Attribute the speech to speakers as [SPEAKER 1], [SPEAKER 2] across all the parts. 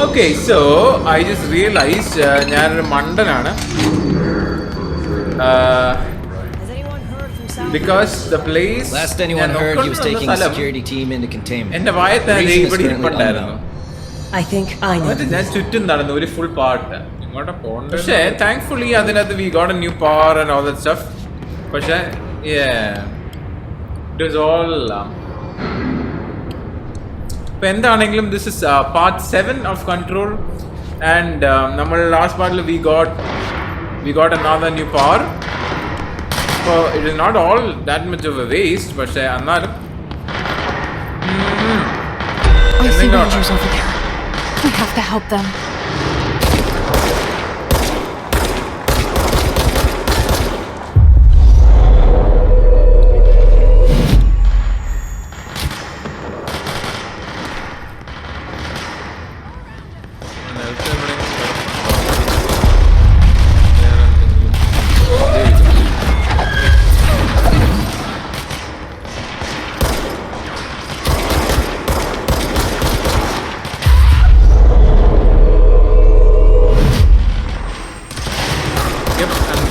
[SPEAKER 1] Okay, so I just realized ഞാനൊരു മണ്ടനാണ്. Because the place
[SPEAKER 2] last anyone heard he was taking a security team into containment.
[SPEAKER 1] എന്റെ വായത്തെ ഇവിടെ ഇരിപ്പുണ്ടായിരുന്നു.
[SPEAKER 3] I think I know.
[SPEAKER 1] ഞാൻ ചുറ്റും നടന്നു ഒരു full part ഇങ്ങോട്ട് പോകണ്ട. പക്ഷേ താങ്ക്ഫുള്ളി അതിനകത്ത് we got a new power and all that stuff. പക്ഷേ it was all ഇപ്പം എന്താണെങ്കിലും this is part 7 of Control and നമ്മൾ ലാസ്റ്റ് പാർട്ടിൽ we got another new power. So it is not all that much of a waste, പക്ഷേ എന്നാലും
[SPEAKER 4] I see Rangers over there. We have to help them.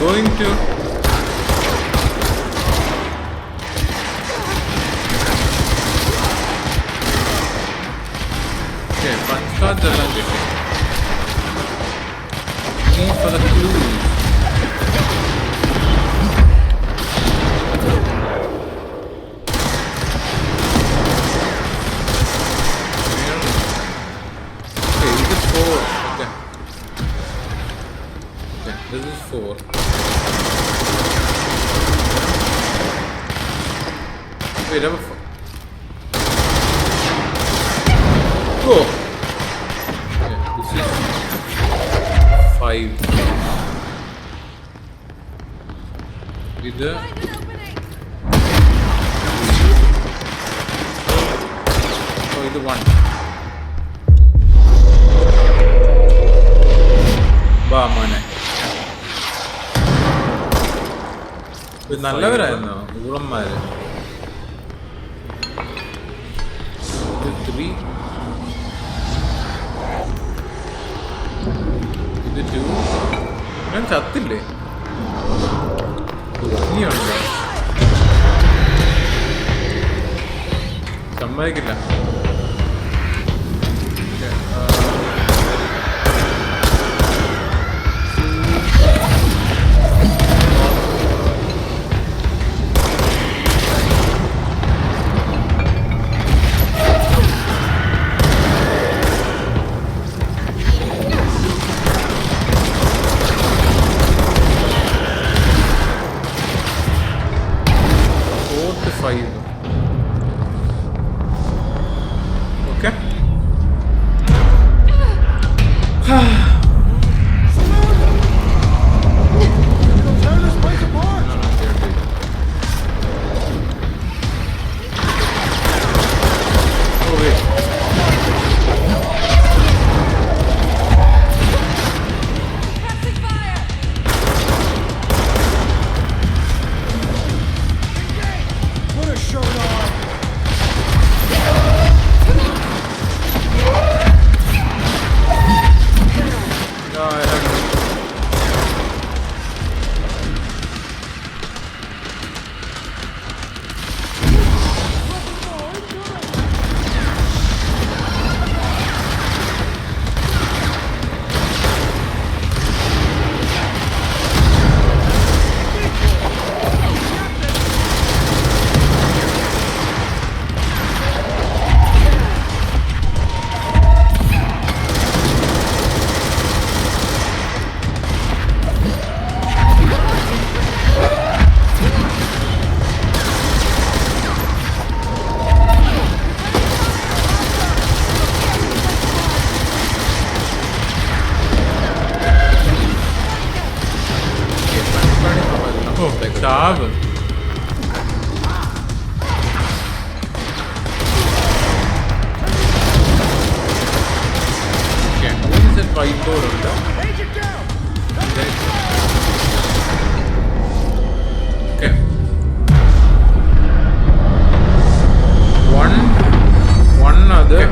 [SPEAKER 1] Going to okay, punch cards are like this. Need for the clues. Okay, this is 4. Okay. Okay, this is 4. Wait, I'm oh. Yeah, this is 5. With the oh, with the 1. Bah, mane. ഇത് നല്ലവരായിരുന്നോ ഊളന്മാര്? 3 ഇത് 2 ഞാൻ ചത്തില്ലേ? ഇനിയുണ്ടോ? സമ്മതിക്കില്ല. Okay. Chave. Okay, who is that whiteboard on the? Okay. 1 other,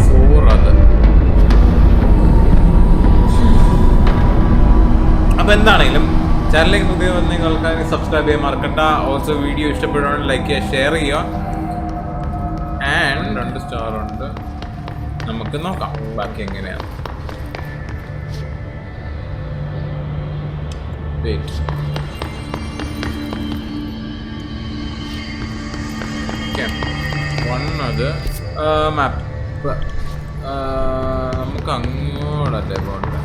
[SPEAKER 1] 4 other. അപ്പോൾ എന്താണെങ്കിലും ചാനലിലേക്ക് പുതിയ വന്ന ആൾക്കാർ സബ്സ്ക്രൈബ് ചെയ്യാൻ മറക്കണ്ട. ഓൾസോ വീഡിയോ ഇഷ്ടപ്പെടുകയാണെങ്കിൽ ലൈക്ക് ചെയ്യുക, ഷെയർ ചെയ്യുക. ആൻഡ് 2 സ്റ്റാർ ഉണ്ട്. നമുക്ക് നോക്കാം ബാക്കി എങ്ങനെയാണ്. വെയിറ്റ്. ഓക്കെ, 1 അത് മാപ്പ്. നമുക്ക് അങ്ങോട്ടല്ലേ പോകണ്ട.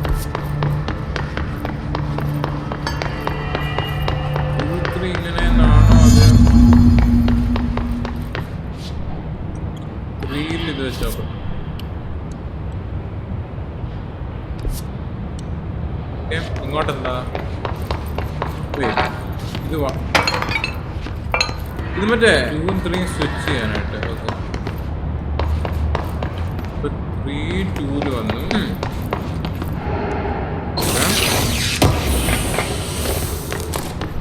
[SPEAKER 1] 2, 3 ഇങ്ങനെയാണോ അത്? 3 ഇത് വെച്ചോട്ടെ. ഓക്കെ, ഇങ്ങോട്ടെന്താ? ഇത് ഇത് മറ്റേ 2 ഉം 3 സ്വിച്ച് ചെയ്യാനായിട്ട്. ഓക്കെ, ഇപ്പൊ 3 2 വന്നു.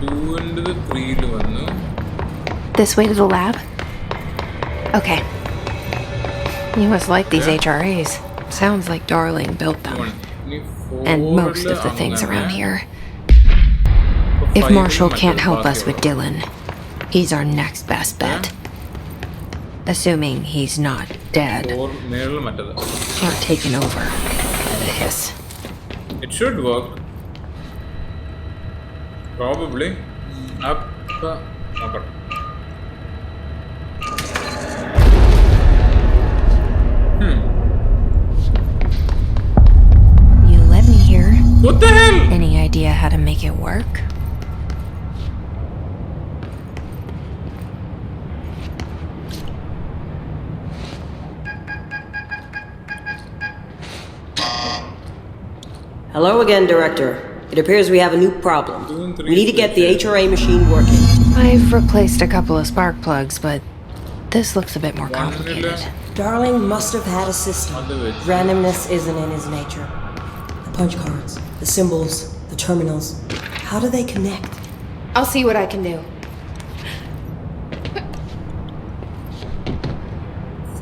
[SPEAKER 1] 2 3 വന്നു.
[SPEAKER 4] This way to the lab? Okay. You must like these HRAs. Sounds like Darling built them. And most of the things around here. If Marshall can't help us with Dylan, he's our next best bet. Assuming he's not dead or taken over by the hiss.
[SPEAKER 1] It should work. Probably. Up. Okay.
[SPEAKER 4] You let me here.
[SPEAKER 1] What the hell?
[SPEAKER 4] Any idea how to make it work?
[SPEAKER 3] Hello again, Director. It appears we have a new problem. We need to get the HRA machine working.
[SPEAKER 4] I've replaced a couple of spark plugs, but this looks a bit more complicated.
[SPEAKER 3] Darling must have had a system. Randomness isn't in his nature. The punch cards, the symbols, the terminals. How do they connect?
[SPEAKER 4] I'll see what I can do.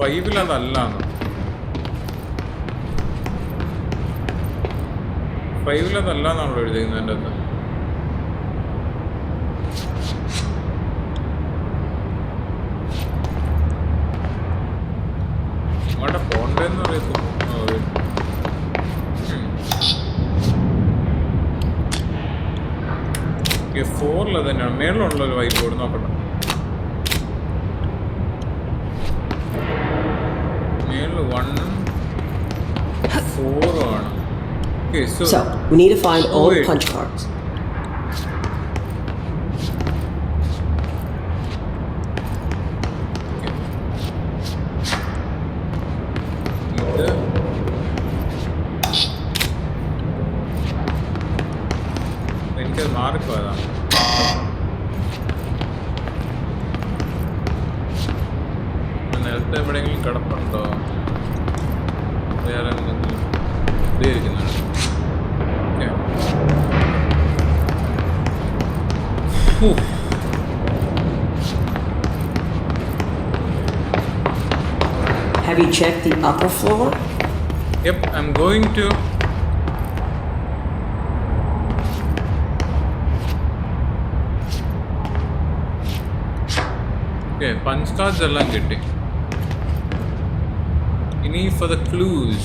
[SPEAKER 1] 5 അതല്ലാണ്. 5 അതല്ലാന്നാണല്ലോ എഴുതിയിരുന്നത് എൻ്റെ അത്. അങ്ങോട്ട് പോണ്ടെന്ന് അറിയത്തു. 4 തന്നെയാണ്. മേളിലുള്ളൊരു wipe board നോക്കട്ടെ. മേളിൽ 1 4 ആണ്. Okay,
[SPEAKER 3] so we need to find all the punch cards.
[SPEAKER 1] എനിക്കത് മാറിപ്പോയതാണ്. നേരത്തെ എവിടെയെങ്കിലും കിടപ്പുണ്ടോ? വേറെ എന്തെങ്കിലും ഇരിക്കുന്നുണ്ട്.
[SPEAKER 3] Have you checked the upper floor?
[SPEAKER 1] Yep, I'm going to. Okay, punch cards എല്ലാം കിട്ടി. ഇനി for the clues.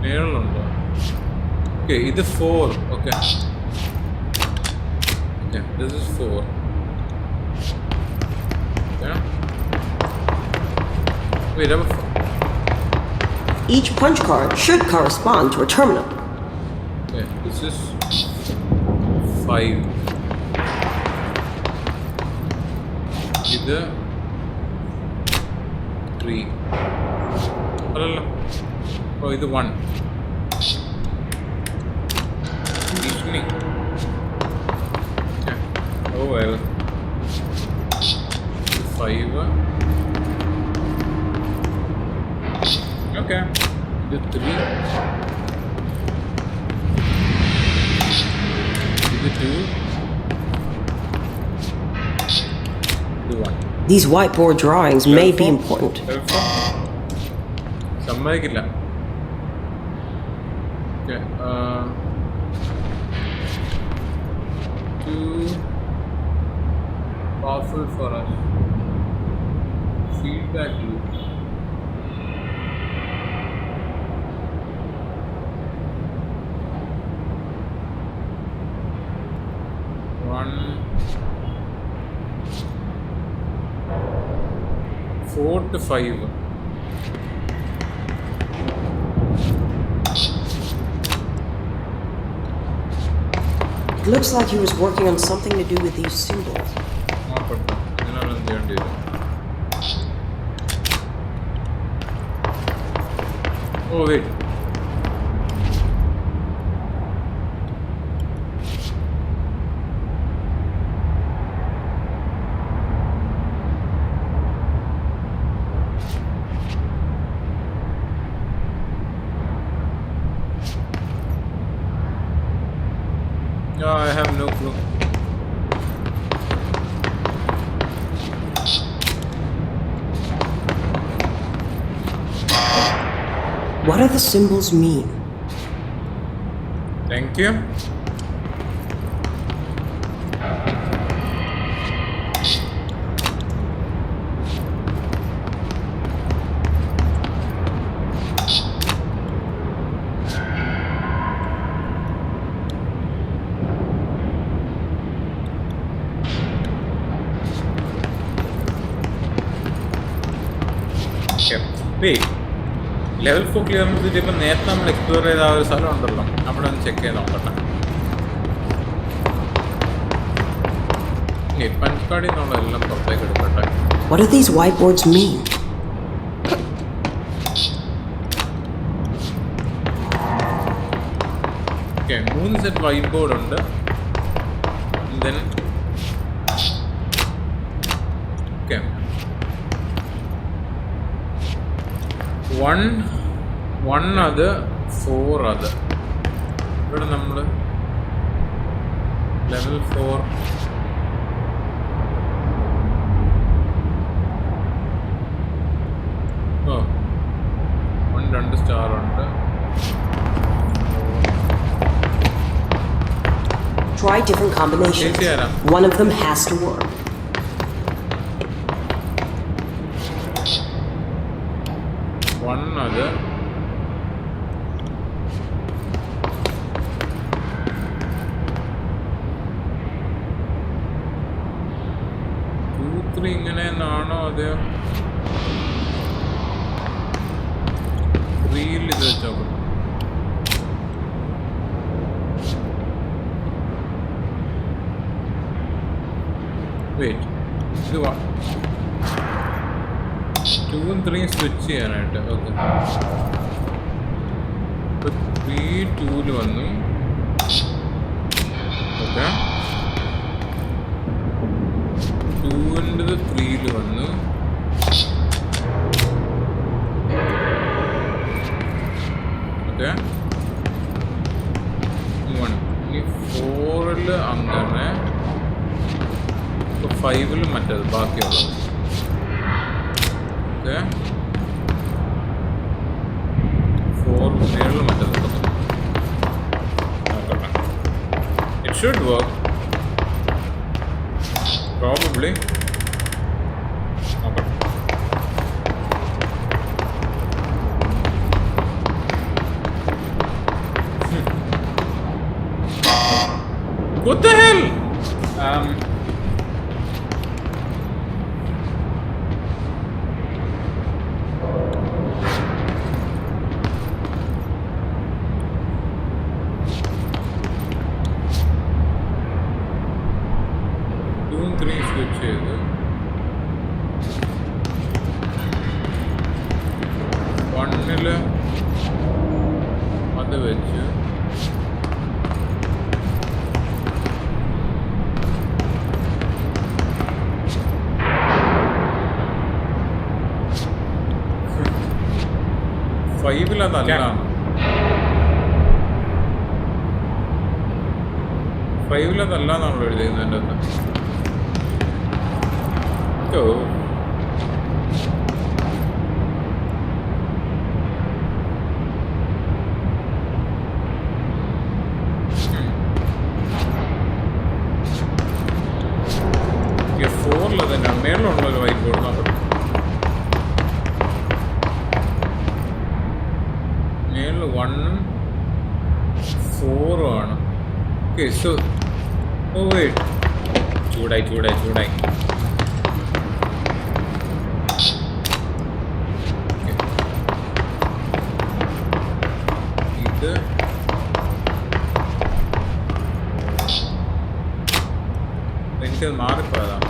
[SPEAKER 1] മേളുണ്ടോ? ഓക്കെ, ഇത് 4. Okay, this is 4. Yeah. Wait,
[SPEAKER 3] Each punch card should correspond to a terminal.
[SPEAKER 1] Yeah, this is 5. ഇത് 3. അല്ലല്ലോ. ഓ, ഇത് 1. Oh well. 5. Okay. The 3. The 2. The 1.
[SPEAKER 3] These whiteboard drawings may be important.
[SPEAKER 1] സമ്മതിക്കില്ല. Too powerful for us. Feedback loop. One 4 to 5.
[SPEAKER 3] It looks like he was working on something to do with these symbols.
[SPEAKER 1] Oh wait. I have no clue.
[SPEAKER 3] What do the symbols mean?
[SPEAKER 1] Thank you. Wait, level 4 clearance ഇപ്പം നേരത്തെ നമ്മൾ explore ചെയ്ത ആ ഒരു സ്ഥലം ഉണ്ടല്ലോ, അവിടെ ഒന്ന് ചെക്ക് ചെയ്ത് നോക്കട്ടെ. പഞ്ച് കാർഡിൽ നിന്നുള്ള എല്ലാം പുറത്തേക്ക് എടുക്കട്ടെ.
[SPEAKER 3] What do these whiteboards mean?
[SPEAKER 1] Okay, 3 set white board ഉണ്ട്. Then okay, 1 അത് 4 അത്. ഇവിടെ നമ്മൾ ലെവൽ 4 2 സ്റ്റാർ ഉണ്ട്.
[SPEAKER 3] Try different combinations. One of them has to work.
[SPEAKER 1] അത് 2 3 ഇങ്ങനെയാണോ അത് 3ൽ ഇത് വെച്ചോക്കാം. വെയിറ്റ്, ഇത് 2 3 സ്വിച്ച് ചെയ്യാനായിട്ട്. ഓക്കെ, ഇപ്പോൾ 3 2ൽ വന്നു. ഓക്കെ, 2 3ൽ വന്നു. ഓക്കെ, 1 ഇനി 4ൽ അങ്ങനെ, ഇപ്പോൾ 5ൽ മറ്റേത് ബാക്കിയുള്ളത്. Okay. 4 മേളിൽ മറ്റേത്. It should work. Probably. Okay. What the hell? Switch ചെയ്ത് 1ൽ അത് വെച്ച് ഫൈവിൽ അതല്ല, 5ൽ അതല്ല നമ്മൾ എഴുതിയിരുന്നതിൻ്റെ അകത്ത്. go. ഫോറിൽ തന്നെ മേളിലുള്ള ഒരു വൈറ്റ് ബോർഡ് നോക്കട്ടെ. മേളിൽ 1-ഉം 4-ഉം ആണ്. ഓക്കെ സോ ഓ വെയിറ്റ് ചൂടായി ഇത് എനിക്കത് മാറിപ്പോയതാണ്.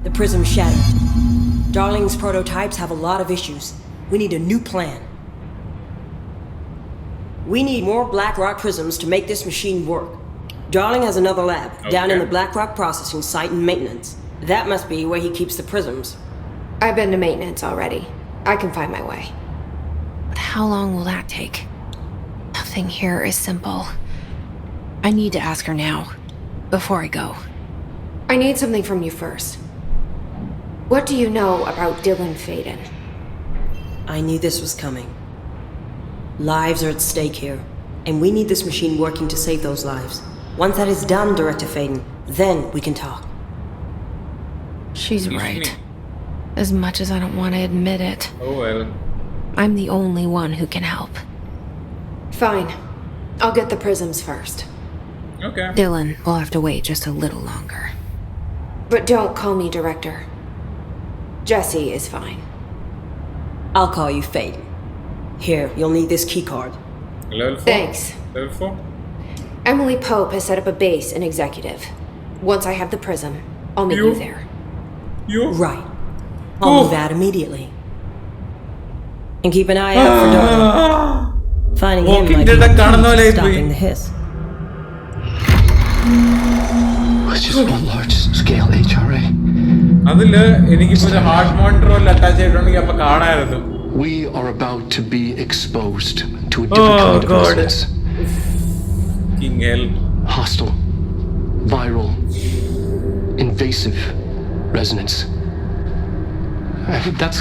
[SPEAKER 3] The prism shattered. Darling's prototypes have a lot of issues. We need a new plan. We need more black rock prisms to make this machine work. Darling has another lab down in the black rock processing site in maintenance. That must be where he keeps the prisms.
[SPEAKER 4] I've been to maintenance already. I can find my way. But how long will that take? Nothing here is simple. I need to ask her now, before I go. I need something from you first. What do you know about Jesse Faden?
[SPEAKER 3] I knew this was coming. Lives are at stake here, and we need this machine working to save those lives. Once that is done, Director Faden, then we can talk.
[SPEAKER 4] She's right. As much as I don't want to admit it.
[SPEAKER 1] Oh well.
[SPEAKER 4] I'm the only one who can help. Fine. I'll get the prisms first.
[SPEAKER 1] Okay.
[SPEAKER 4] Dylan will have to wait just a little longer. But don't call me Director. Jesse is fine.
[SPEAKER 3] I'll call you Faden. Here, you'll need this keycard.
[SPEAKER 1] Level 4?
[SPEAKER 4] Thanks.
[SPEAKER 1] Level 4?
[SPEAKER 4] Emily Pope has set up a base in Executive. Once I have the prism, I'll meet you there.
[SPEAKER 1] You?
[SPEAKER 3] Right. I'll move out immediately. And keep an eye out for Darling. Finding him might be key to stopping the hiss.
[SPEAKER 5] It's just one large-scale HRA.
[SPEAKER 1] അതില് എനിക്കിപ്പോ ഒരു heart മോണിറ്ററോ attach ചെയ്തിട്ടുണ്ടെങ്കിൽ അപ്പൊ കാണായിരുന്നു.
[SPEAKER 5] We are about to be exposed to a different kind of resonance.
[SPEAKER 1] King hell.
[SPEAKER 5] Hostile, viral, invasive resonance. That's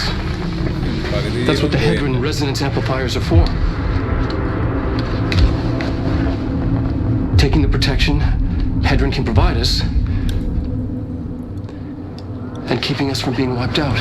[SPEAKER 5] what the Hedron resonance amplifiers are for. Taking the protection Hedron can provide us and keeping us from being wiped out.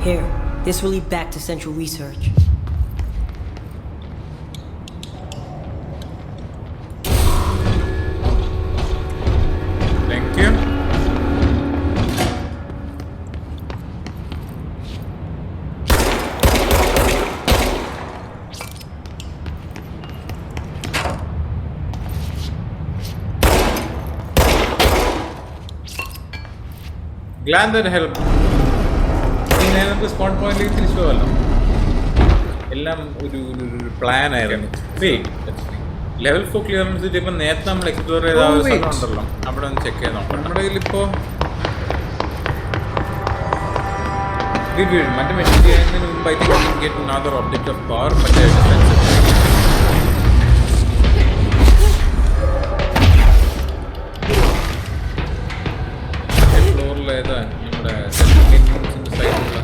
[SPEAKER 3] Here, this will lead back to Central Research.
[SPEAKER 1] Thank you. Glad that helped. നമുക്ക് spawn പോയിന്റിലേക്ക് തിരിച്ചു പോകല്ലോ. എല്ലാം ഒരു plan ആയിരുന്നു. Level 4 clearance ഇപ്പം നേരത്തെ നമ്മൾ explore ചെയ്ത ആ ഒരു സ്ഥലം ഉണ്ടല്ലോ, അവിടെ ഒന്ന് ചെക്ക് ചെയ്ത് നോക്കാം. നമ്മുടെ കയ്യിലിപ്പോൾ മറ്റേ മെഷീൻ ചെയ്യുന്നതിന് മുമ്പ് I think get another object of power. മറ്റേ ഫ്ലോറിൽ ഏതാ നമ്മുടെ സൈഡിലുള്ള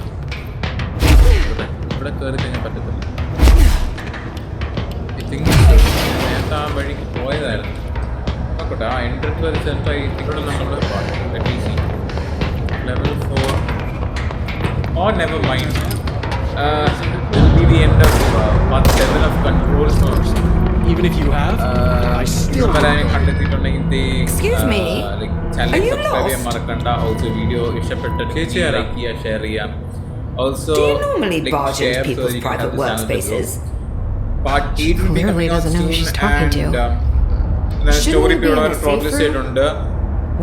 [SPEAKER 1] ഇവിടെ കയറി കഴിഞ്ഞാൽ പറ്റത്തില്ല. ഐ തിങ്ക് നേരത്തെ ആ വഴിക്ക് പോയതായിരുന്നു. നോക്കട്ടെ, ആ എൻട്രൻസ് വരെ സെൻറ്റായി ഇവിടെ നമ്മൾ level 4 or never mind. This will be the end of part 7 of control.
[SPEAKER 5] Even if you have, I still
[SPEAKER 3] Excuse me? Are you lost?
[SPEAKER 1] Also video share also
[SPEAKER 3] Do you normally
[SPEAKER 1] like,
[SPEAKER 3] barge
[SPEAKER 1] share
[SPEAKER 3] into people's
[SPEAKER 1] so you can
[SPEAKER 3] private
[SPEAKER 1] have this channel to
[SPEAKER 3] workspaces?
[SPEAKER 1] grow. Part 8 will be
[SPEAKER 4] Clearly
[SPEAKER 1] coming out
[SPEAKER 4] doesn't know who
[SPEAKER 1] soon
[SPEAKER 4] she's talking to.
[SPEAKER 1] and
[SPEAKER 3] Shouldn't
[SPEAKER 1] story
[SPEAKER 3] we be in a
[SPEAKER 1] progress
[SPEAKER 3] safe room?
[SPEAKER 1] ചെയ്തിട്ടുണ്ട്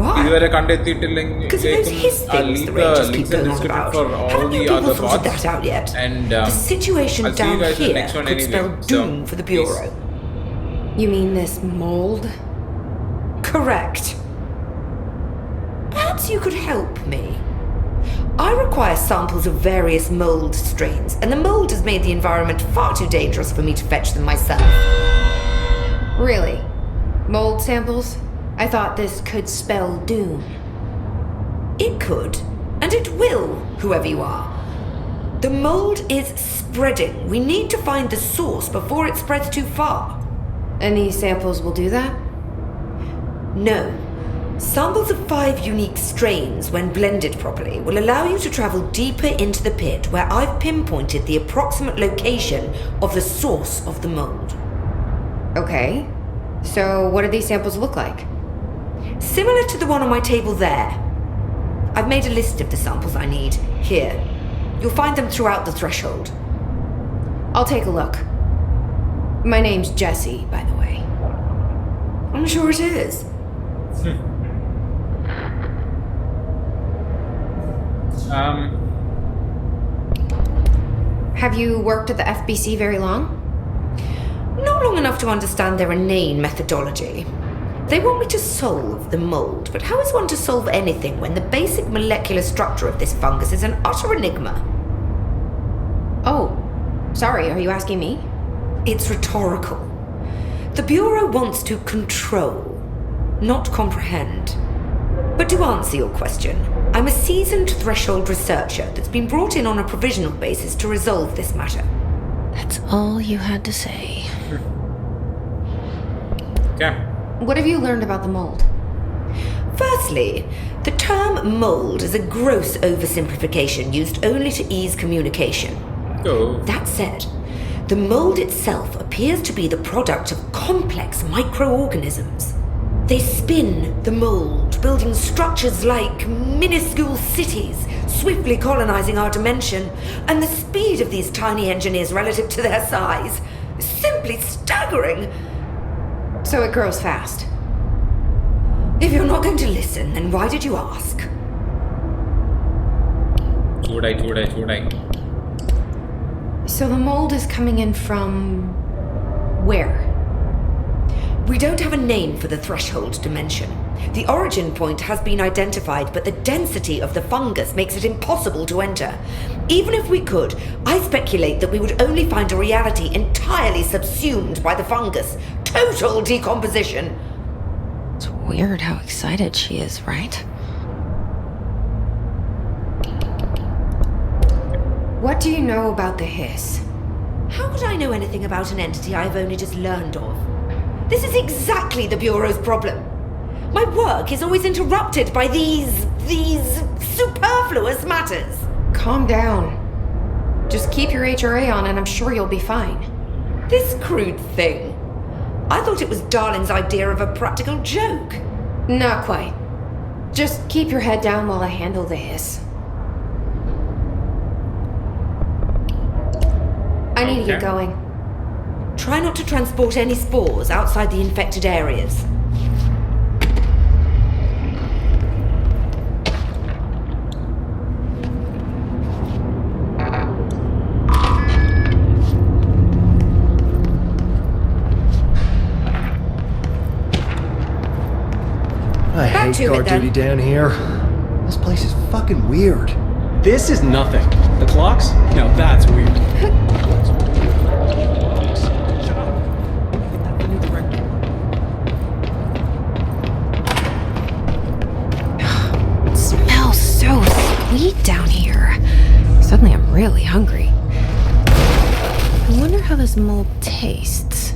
[SPEAKER 3] Why?
[SPEAKER 1] ഇതുവരെ
[SPEAKER 3] Because
[SPEAKER 1] കണ്ടെത്തിയിട്ടില്ലെങ്കിലും
[SPEAKER 3] those his things the Rangers keep going on about.
[SPEAKER 1] for all
[SPEAKER 3] Haven't
[SPEAKER 1] the
[SPEAKER 3] you people
[SPEAKER 1] other
[SPEAKER 3] sorted
[SPEAKER 1] parts
[SPEAKER 3] that out yet?
[SPEAKER 1] and
[SPEAKER 3] The situation
[SPEAKER 1] I'll see you
[SPEAKER 3] down
[SPEAKER 1] guys in the
[SPEAKER 3] here
[SPEAKER 1] next one
[SPEAKER 3] could
[SPEAKER 1] anyway,
[SPEAKER 3] spell
[SPEAKER 1] so
[SPEAKER 3] doom for the Bureau.
[SPEAKER 4] You mean this mold?
[SPEAKER 3] Correct. Perhaps you could help me. I require samples of various mold strains, and the mold has made the environment far too dangerous for me to fetch them myself.
[SPEAKER 4] Really? Mold samples? I thought this could spell doom.
[SPEAKER 3] It could, and it will, whoever you are. The mold is spreading. We need to find the source before it spreads too far.
[SPEAKER 4] And these samples will do that?
[SPEAKER 3] No. Samples of 5 unique strains, when blended properly, will allow you to travel deeper into the pit where I've pinpointed the approximate location of the source of the mold.
[SPEAKER 4] Okay. So what do these samples look like?
[SPEAKER 3] Similar to the one on my table there. I've made a list of the samples I need. Here. You'll find them throughout the threshold.
[SPEAKER 4] I'll take a look. My name's Jesse, by the way.
[SPEAKER 3] I'm sure it is.
[SPEAKER 4] Have you worked at the FBC very long?
[SPEAKER 3] Not long enough to understand their inane methodology. They want me to solve the mold, but how is one to solve anything when the basic molecular structure of this fungus is an utter enigma?
[SPEAKER 4] Oh, sorry, are you asking me?
[SPEAKER 3] It's rhetorical. The Bureau wants to control, not comprehend. But to answer your question, I'm a seasoned threshold researcher that's been brought in on a provisional basis to resolve this matter.
[SPEAKER 4] That's all you had to say.
[SPEAKER 1] okay.
[SPEAKER 4] What have you learned about the mold?
[SPEAKER 3] Firstly, the term mold is a gross oversimplification used only to ease communication.
[SPEAKER 1] Oh.
[SPEAKER 3] That said, the mold itself appears to be the product of complex microorganisms. They spin the mold, building structures like minuscule cities, swiftly colonizing our dimension, and the speed of these tiny engineers relative to their size is simply staggering.
[SPEAKER 4] So it grows fast.
[SPEAKER 3] If you're not going to listen, then why did you ask?
[SPEAKER 1] ചൂടായി
[SPEAKER 4] So the mold is coming in from where?
[SPEAKER 3] We don't have a name for the threshold dimension. The origin point has been identified, but the density of the fungus makes it impossible to enter. Even if we could, I speculate that we would only find a reality entirely subsumed by the fungus. Total decomposition.
[SPEAKER 4] It's weird how excited she is, right? What do you know about the hiss?
[SPEAKER 3] How could I know anything about an entity I've only just learned of? This is exactly the Bureau's problem. My work is always interrupted by these superfluous matters.
[SPEAKER 4] Calm down. Just keep your HRA on and I'm sure you'll be fine.
[SPEAKER 3] This crude thing. I thought it was Darling's idea of a practical joke.
[SPEAKER 4] Not quite. Just keep your head down while I handle the hiss. I need to get going.
[SPEAKER 3] Try not to transport any spores outside the infected areas.
[SPEAKER 6] I hate
[SPEAKER 3] to it,
[SPEAKER 6] guard
[SPEAKER 3] then.
[SPEAKER 6] duty down here. This place is fucking weird.
[SPEAKER 5] This is nothing. The clocks? No, that's weird.
[SPEAKER 4] It smells so sweet down here. Suddenly I'm really hungry. I wonder how this mold tastes.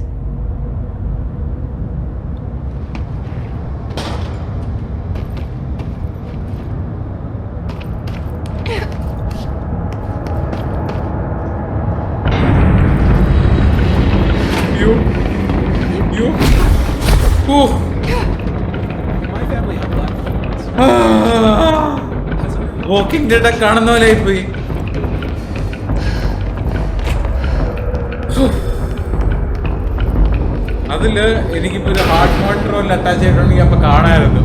[SPEAKER 1] You. Ooh.
[SPEAKER 7] My family have black phones.
[SPEAKER 1] Walking Dead കാണുന്ന പോലെ ആയിപ്പോയി. അതില് എനിക്കിപ്പോ ഒരു heart മോണിറ്ററോ attach ചെയ്തിട്ടുണ്ടെങ്കിൽ അപ്പൊ കാണാമായിരുന്നു.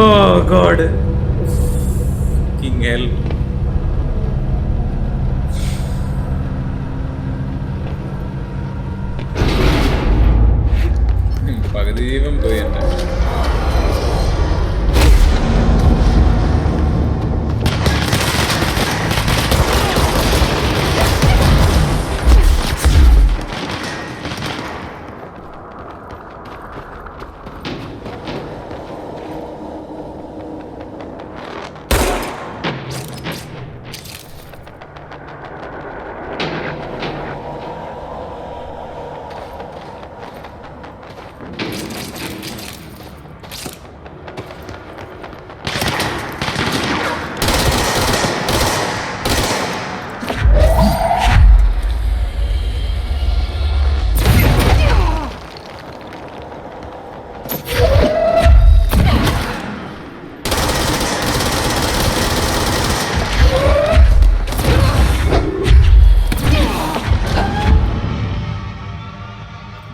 [SPEAKER 1] Oh God. King hell. പകുതി ജീവൻ പോയി എന്റെ.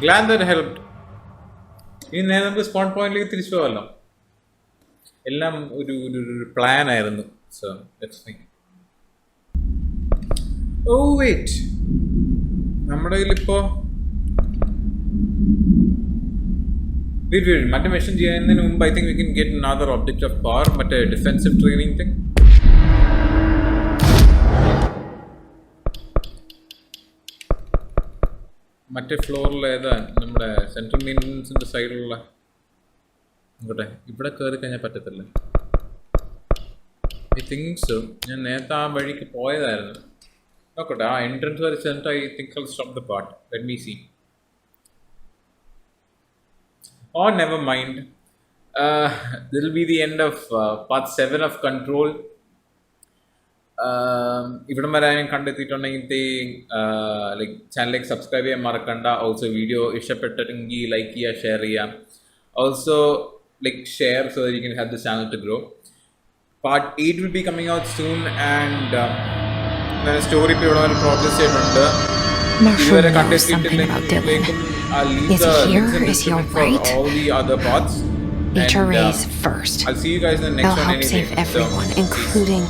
[SPEAKER 1] Glad that helped. ഇനി നേരെ നമുക്ക് സ്പോട്ട് പോയിന്റിലേക്ക് തിരിച്ചു പോകാമല്ലോ. എല്ലാം ഒരു പ്ലാൻ ആയിരുന്നു. So let's think. Oh wait, നമ്മുടെ കയ്യിലിപ്പോ മറ്റേ മെഷീൻ ചെയ്യുന്നതിന് മുമ്പ് I think we can get another object of power, മറ്റേ ഡിഫെൻസീവ് ട്രെയിനിങ് തിങ്. മറ്റേ ഫ്ലോറിൽ ഏതാ നമ്മുടെ സെൻട്രൽ മെയിൻ്റനൻസിൻ്റെ സൈഡിലുള്ള ഇങ്ങോട്ടെ ഇവിടെ കയറി കഴിഞ്ഞാൽ പറ്റത്തില്ല. I think so. ഞാൻ നേരത്തെ ആ വഴിക്ക് പോയതായിരുന്നു. നോക്കട്ടെ, ആ എൻട്രൻസ് വരെ ചെന്നിട്ട് I think I stop the part. Let me see. Or never mind. This will be the end of part 7 of control. ഇവിടം വരെ ഞാൻ കണ്ടെത്തിയിട്ടുണ്ടെങ്കിൽ ലൈക്ക് ചാനലിലേക്ക് സബ്സ്ക്രൈബ് ചെയ്യാൻ മറക്കണ്ട. ഓൾസോ വീഡിയോ ഇഷ്ടപ്പെട്ടിട്ടെങ്കിൽ ലൈക്ക് ചെയ്യുക, ഷെയർ ചെയ്യാം. Also like share so that you can help the channel to grow. Part 8 will be coming out soon. And story ഇപ്പോൾ ഇവിടെ വരെ പ്രോഗ്രസ് ചെയ്തിട്ടുണ്ട്. ഇതുവരെ കണ്ടെത്തിയിട്ടില്ലെങ്കിലും all the other parts.
[SPEAKER 4] HRAs first.
[SPEAKER 1] I'll see you guys in the next
[SPEAKER 4] They'll
[SPEAKER 1] one
[SPEAKER 4] help
[SPEAKER 1] anyway.
[SPEAKER 4] save everyone, including